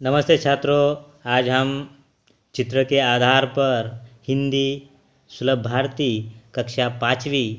नमस्ते छात्रों। आज हम चित्र के आधार पर हिंदी सुलभ भारती कक्षा 5वीं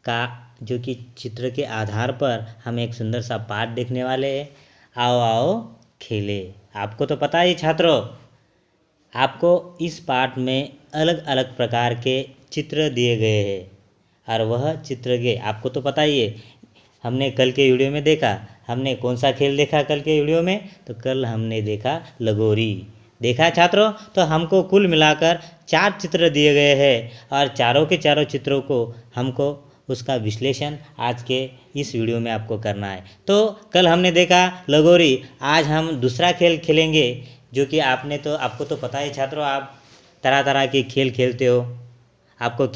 का जो कि चित्र के आधार पर हम एक सुंदर सा पाठ देखने वाले हैं। आओ आओ खेले। आपको तो पता ही छात्रों, आपको इस पाठ में अलग अलग प्रकार के चित्र दिए गए हैं और वह चित्र के आपको तो पता ही है। हमने कल के वीडियो में देखा, हमने कौन सा खेल देखा कल के वीडियो में? तो कल हमने देखा लगोरी। देखा छात्रों? तो हमको कुल मिलाकर 4 चित्र दिए गए हैं और चारों के चारों चित्रों को हमको उसका विश्लेषण आज के इस वीडियो में आपको करना है। तो कल हमने देखा लगोरी, आज हम दूसरा खेल खेलेंगे जो कि आपको तो पता ही छात्रों, आप तरह तरह के खेल खेलते हो। आपको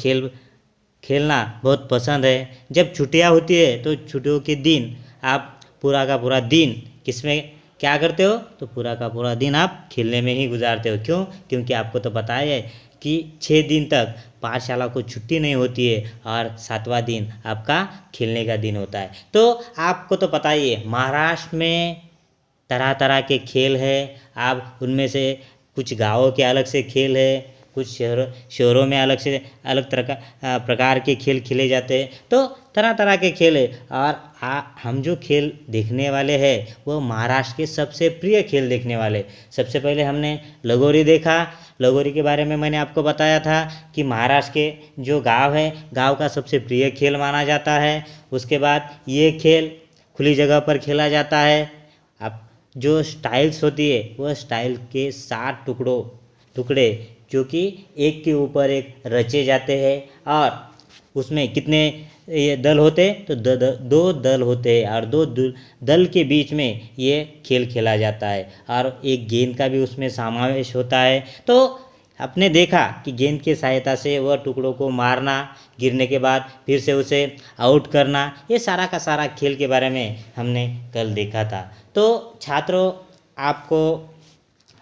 खेलना बहुत पसंद है। जब छुट्टियां होती है तो छुट्टियों के दिन आप पूरा का पूरा दिन किसमें क्या करते हो? तो पूरा का पूरा दिन आप खेलने में ही गुजारते हो। क्यों? क्योंकि आपको तो पता है कि 6 दिन तक पाठशाला को छुट्टी नहीं होती है और 7वां दिन आपका खेलने का दिन होता है। तो आपको तो पता ही है, महाराष्ट्र में तरह तरह के खेल है। आप उनमें से कुछ गाँवों के अलग से खेल है, कुछ शहरों में अलग से अलग तरह का प्रकार के खेल खेले जाते हैं। तो तरह तरह के खेल है और हम जो खेल देखने वाले हैं वो महाराष्ट्र के सबसे प्रिय खेल देखने वाले। सबसे पहले हमने लगोरी देखा। लगोरी के बारे में मैंने आपको बताया था कि महाराष्ट्र के जो गांव है, गांव का सबसे प्रिय खेल माना जाता है। उसके बाद ये खेल खुली जगह पर खेला जाता है। अब जो स्टाइल्स होती है वह स्टाइल के 7 टुकड़े जो कि एक के ऊपर एक रचे जाते हैं और उसमें कितने ये दल होते हैं? तो दो दल होते हैं और दो दल के बीच में ये खेल खेला जाता है और एक गेंद का भी उसमें समावेश होता है। तो आपने देखा कि गेंद की सहायता से वह टुकड़ों को मारना, गिरने के बाद फिर से उसे आउट करना, ये सारा का सारा खेल के बारे में हमने कल देखा था। तो छात्रों, आपको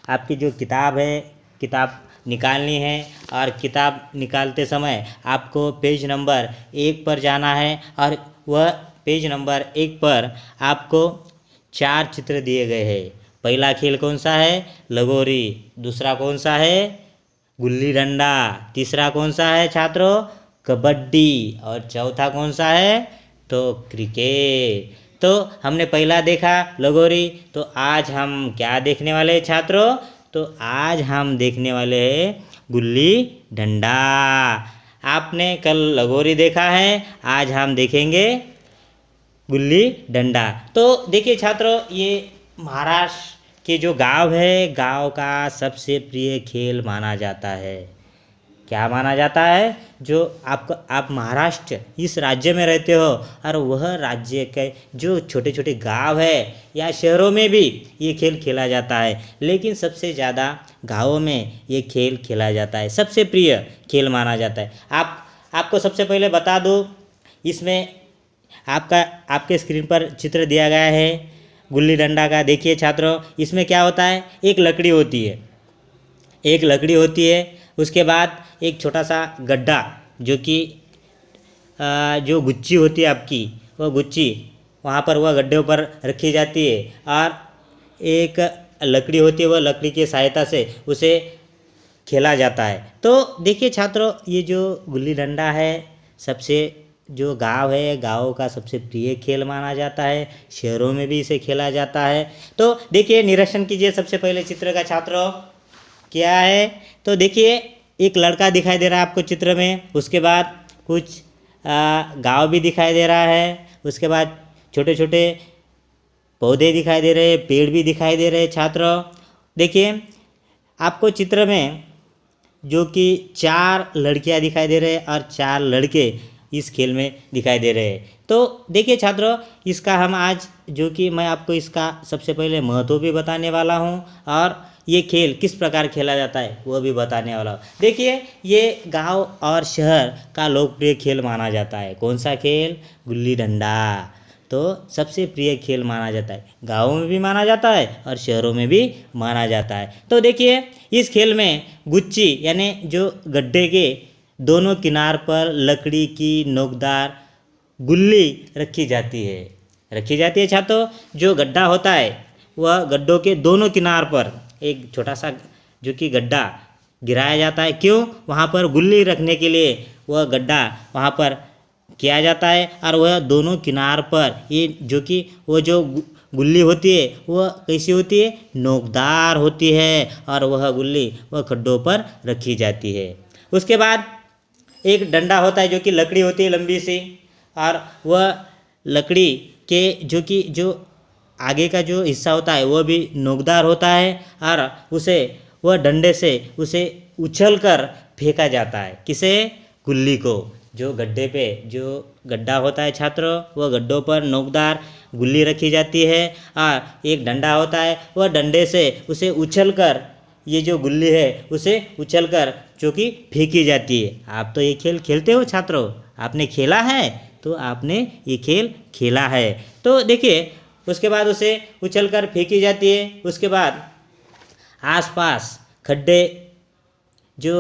आपकी जो किताब है, किताब निकालनी है और किताब निकालते समय आपको पेज नंबर 1 पर जाना है और वह पेज नंबर 1 पर आपको 4 चित्र दिए गए हैं। पहला खेल कौन सा है? लगोरी। दूसरा कौन सा है? गुल्ली डंडा। तीसरा कौन सा है छात्रों? कबड्डी। और चौथा कौन सा है? तो क्रिकेट। तो हमने पहला देखा लगोरी। तो आज हम क्या देखने वाले हैं छात्रों? तो आज हम देखने वाले हैं गुल्ली डंडा। आपने कल लगोरी देखा है, आज हम देखेंगे गुल्ली डंडा। तो देखिए छात्रों, ये महाराष्ट्र के जो गांव है, गांव का सबसे प्रिय खेल माना जाता है। क्या माना जाता है? जो आप महाराष्ट्र इस राज्य में रहते हो और वह राज्य के जो छोटे छोटे गांव है या शहरों में भी ये खेल खेला जाता है, लेकिन सबसे ज़्यादा गांवों में ये खेल खेला जाता है। सबसे प्रिय खेल माना जाता है। आपको सबसे पहले बता दूँ, इसमें आपके स्क्रीन पर चित्र दिया गया है गुल्ली डंडा का। देखिए छात्रों, इसमें क्या होता है? एक लकड़ी होती है, उसके बाद एक छोटा सा गड्ढा जो कि जो गुच्ची होती है आपकी, वह गुच्ची वहाँ पर वह गड्ढे पर रखी जाती है और एक लकड़ी होती है, वह लकड़ी की सहायता से उसे खेला जाता है। तो देखिए छात्रों, ये जो गुल्ली डंडा है सबसे जो गांव है, गांव का सबसे प्रिय खेल माना जाता है। शहरों में भी इसे खेला जाता है। तो देखिए, निरीक्षण कीजिए सबसे पहले चित्र का छात्रों, क्या है? तो देखिए, एक लड़का दिखाई दे रहा है आपको चित्र में। उसके बाद कुछ गांव भी दिखाई दे रहा है। उसके बाद छोटे छोटे पौधे दिखाई दे रहे हैं, पेड़ भी दिखाई दे रहे हैं छात्रों। देखिए, आपको चित्र में जो कि 4 लड़कियां दिखाई दे रहे हैं और 4 लड़के इस खेल में दिखाई दे रहे हैं। तो देखिए छात्रों, इसका हम आज जो कि मैं आपको इसका सबसे पहले महत्व भी बताने वाला हूँ और ये खेल किस प्रकार खेला जाता है वो भी बताने वाला हूँ। देखिए, ये गांव और शहर का लोकप्रिय खेल माना जाता है। कौन सा खेल? गुल्ली डंडा। तो सबसे प्रिय खेल माना जाता है, गाँवों में भी माना जाता है और शहरों में भी माना जाता है। तो देखिए, इस खेल में गुच्ची यानी जो गड्ढे के दोनों किनार पर लकड़ी की नोकदार गुल्ली रखी जाती है छात्रों। जो गड्ढा होता है वह गड्ढों के दोनों किनार पर एक छोटा सा जो कि गड्ढा गिराया जाता है। क्यों? वहाँ पर गुल्ली रखने के लिए वह गड्ढा वहाँ पर किया जाता है। और वह दोनों किनार पर ये जो कि वो जो गुल्ली होती है वह कैसी होती है? नोकदार होती है, और वह गुल्ली वह खड्डों पर रखी जाती है। उसके बाद एक डंडा होता है जो कि लकड़ी होती है लंबी सी, और वह लकड़ी के जो आगे का जो हिस्सा होता है वह भी नोकदार होता है, और उसे वह डंडे से उसे उछल कर फेंका जाता है। किसे? गुल्ली को। जो गड्ढे पे जो गड्ढा होता है छात्रों, वह गड्ढों पर नोकदार गुल्ली रखी जाती है, और एक डंडा होता है वह डंडे से उसे उछल कर ये जो गुल्ली है उसे उछल कर जो कि फेंकी जाती है। आप तो ये खेल खेलते हो छात्रों, आपने खेला है, तो आपने ये खेल खेला है। तो देखिए उसके बाद उसे उछल कर फेंकी जाती है। उसके बाद आसपास खड्डे जो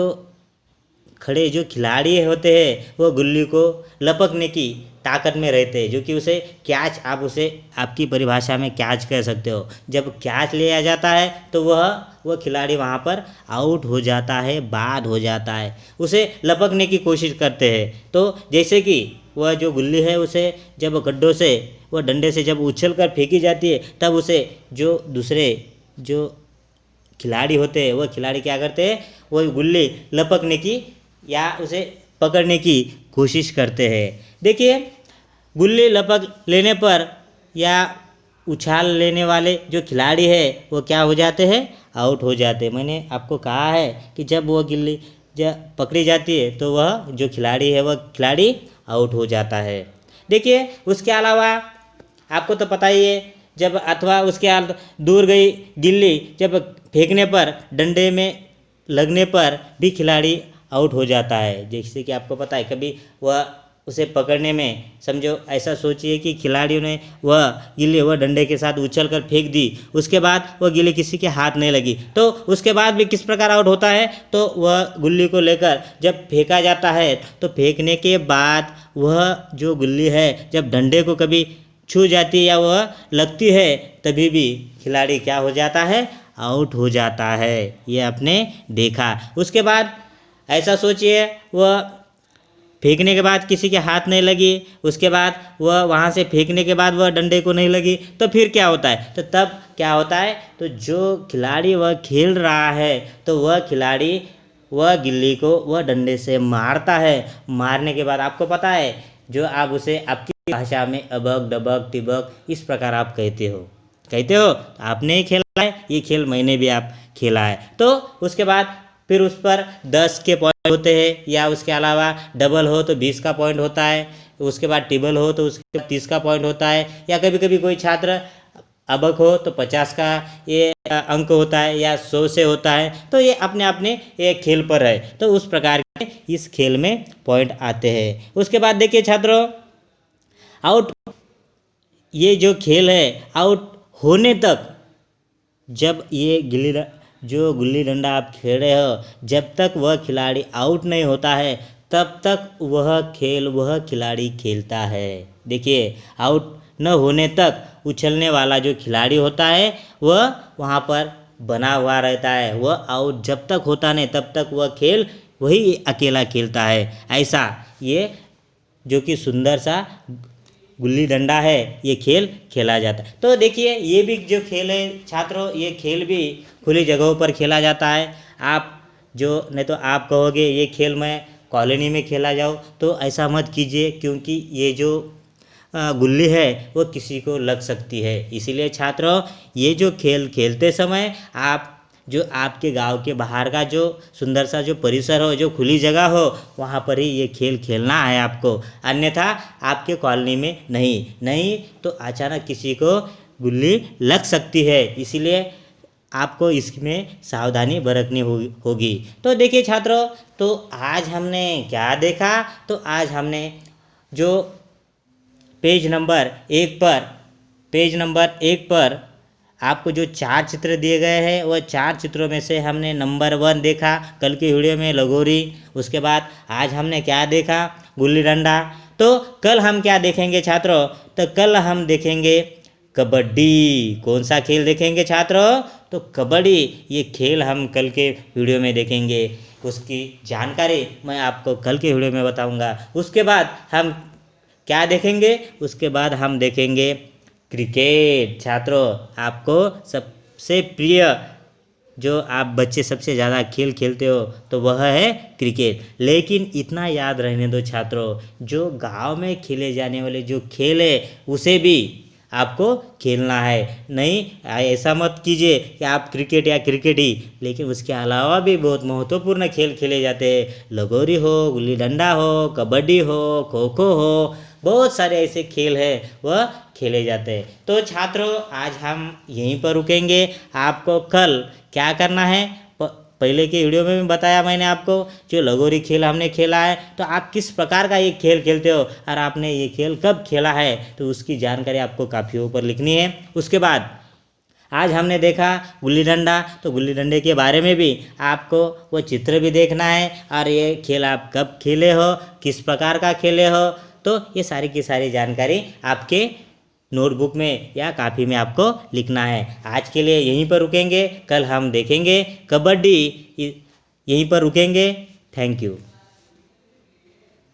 खड़े जो खिलाड़ी होते हैं वो गुल्ली को लपकने की ताकत में रहते हैं, जो कि उसे कैच, आप उसे आपकी परिभाषा में कैच कह सकते हो। जब कैच लिया जाता है तो वह खिलाड़ी वहाँ पर आउट हो जाता है, बाद हो जाता है। उसे लपकने की कोशिश करते हैं। तो जैसे कि वह जो गुल्ली है उसे जब गड्ढों से वह डंडे से जब उछल कर फेंकी जाती है, तब उसे जो दूसरे जो खिलाड़ी होते हैं वह खिलाड़ी क्या करते हैं? वह गुल्ली लपकने की या उसे पकड़ने की कोशिश करते हैं। देखिए गुल्ली लपक लेने पर या उछाल लेने वाले जो खिलाड़ी है वो क्या हो जाते हैं? आउट हो जाते हैं। मैंने आपको कहा है कि जब वह गिल्ली जब पकड़ी जाती है तो वह जो खिलाड़ी है वह खिलाड़ी आउट हो जाता है। देखिए उसके अलावा आपको तो पता ही है, जब अथवा उसके दूर गई गिल्ली जब फेंकने पर डंडे में लगने पर भी खिलाड़ी आउट हो जाता है। जैसे कि आपको पता है, कभी वह उसे पकड़ने में समझो ऐसा सोचिए कि खिलाड़ियों ने वह गिल्ली वह डंडे के साथ उछल कर फेंक दी, उसके बाद वह गिल्ली किसी के हाथ नहीं लगी, तो उसके बाद भी किस प्रकार आउट होता है? तो वह गुल्ली को लेकर जब फेंका जाता है तो फेंकने के बाद वह जो गुल्ली है जब डंडे को कभी छू जाती है या वह लगती है, तभी भी खिलाड़ी क्या हो जाता है? आउट हो जाता है। ये आपने देखा। उसके बाद ऐसा सोचिए वह फेंकने के बाद किसी के हाथ नहीं लगी, उसके बाद वह वहाँ से फेंकने के बाद वह डंडे को नहीं लगी, तो फिर क्या होता है? तो तब क्या होता है? तो जो खिलाड़ी वह खेल रहा है तो वह खिलाड़ी वह गिल्ली को वह डंडे से मारता है। मारने के बाद आपको पता है जो आप उसे आपकी भाषा में अबक डबक टिबक इस प्रकार आप कहते हो। आपने ही खेला है, ये खेल मैंने भी आप खेला है। तो उसके बाद फिर उस पर 10 के पॉइंट होते हैं, या उसके अलावा डबल हो तो 20 का पॉइंट होता है, उसके बाद टिबल हो तो उसके 30 का पॉइंट होता है, या कभी कभी कोई छात्र अबक हो तो 50 का ये अंक होता है, या 100 से होता है। तो ये अपने अपने एक खेल पर है। तो उस प्रकार के इस खेल में पॉइंट आते हैं। उसके बाद देखिए छात्रों, आउट ये जो खेल है आउट होने तक, जब ये गुल्ली डंडा आप खेल रहे हो, जब तक वह खिलाड़ी आउट नहीं होता है तब तक वह खेल वह खिलाड़ी खेलता है। देखिए आउट न होने तक उछलने वाला जो खिलाड़ी होता है वह वहाँ पर बना हुआ रहता है। वह आउट जब तक होता नहीं तब तक वह खेल वही अकेला खेलता है। ऐसा ये जो कि सुंदर सा गुल्ली डंडा है ये खेल खेला जाता है। तो देखिए ये भी जो खेल है छात्रों, ये खेल भी खुली जगहों पर खेला जाता है। आप जो नहीं तो आप कहोगे ये खेल मैं कॉलोनी में खेला जाऊँ, तो ऐसा मत कीजिए, क्योंकि ये जो गुल्ली है वो किसी को लग सकती है। इसीलिए छात्रों ये जो खेल खेलते समय आप जो आपके गांव के बाहर का जो सुंदर सा जो परिसर हो, जो खुली जगह हो, वहाँ पर ही ये खेल खेलना है आपको। अन्यथा आपके कॉलोनी में नहीं तो अचानक किसी को गुल्ली लग सकती है। इसीलिए आपको इसमें सावधानी बरतनी होगी। तो देखिए छात्रों, तो आज हमने क्या देखा? तो आज हमने जो पेज नंबर 1 पर आपको जो 4 चित्र दिए गए हैं वह 4 चित्रों में से हमने नंबर 1 देखा कल की वीडियो में, लगोरी। उसके बाद आज हमने क्या देखा? गुल्ली डंडा। तो कल हम क्या देखेंगे छात्रों? तो कल हम देखेंगे कबड्डी। कौन सा खेल देखेंगे छात्रों? तो कबड्डी। ये खेल हम कल के वीडियो में देखेंगे, उसकी जानकारी मैं आपको कल के वीडियो में बताऊंगा। उसके बाद हम क्या देखेंगे? उसके बाद हम देखेंगे क्रिकेट। छात्रों, आपको सबसे प्रिय जो आप बच्चे सबसे ज़्यादा खेल खेलते हो तो वह है क्रिकेट। लेकिन इतना याद रहने दो छात्रों, जो गांव में खेले जाने वाले जो खेल है उसे भी आपको खेलना है। नहीं ऐसा मत कीजिए कि आप क्रिकेट या क्रिकेट ही, लेकिन उसके अलावा भी बहुत महत्वपूर्ण खेल खेले जाते हैं। लगोरी हो, गुल्ली डंडा हो, कबड्डी हो, खो खो हो, बहुत सारे ऐसे खेल हैं वह खेले जाते हैं। तो छात्रों, आज हम यहीं पर रुकेंगे। आपको कल क्या करना है? पहले के वीडियो में भी बताया मैंने आपको, जो लगोरी खेल हमने खेला है, तो आप किस प्रकार का ये खेल खेलते हो और आपने ये खेल कब खेला है, तो उसकी जानकारी आपको काफियों पर लिखनी है। उसके बाद आज हमने देखा गुल्ली डंडा, तो गुल्ली डंडे के बारे में भी आपको वो चित्र भी देखना है और ये खेल आप कब खेले हो, किस प्रकार का खेले हो, तो ये सारी की सारी जानकारी आपके नोटबुक में या कापी में आपको लिखना है। आज के लिए यहीं पर रुकेंगे, कल हम देखेंगे कबड्डी, यहीं पर रुकेंगे। Thank you.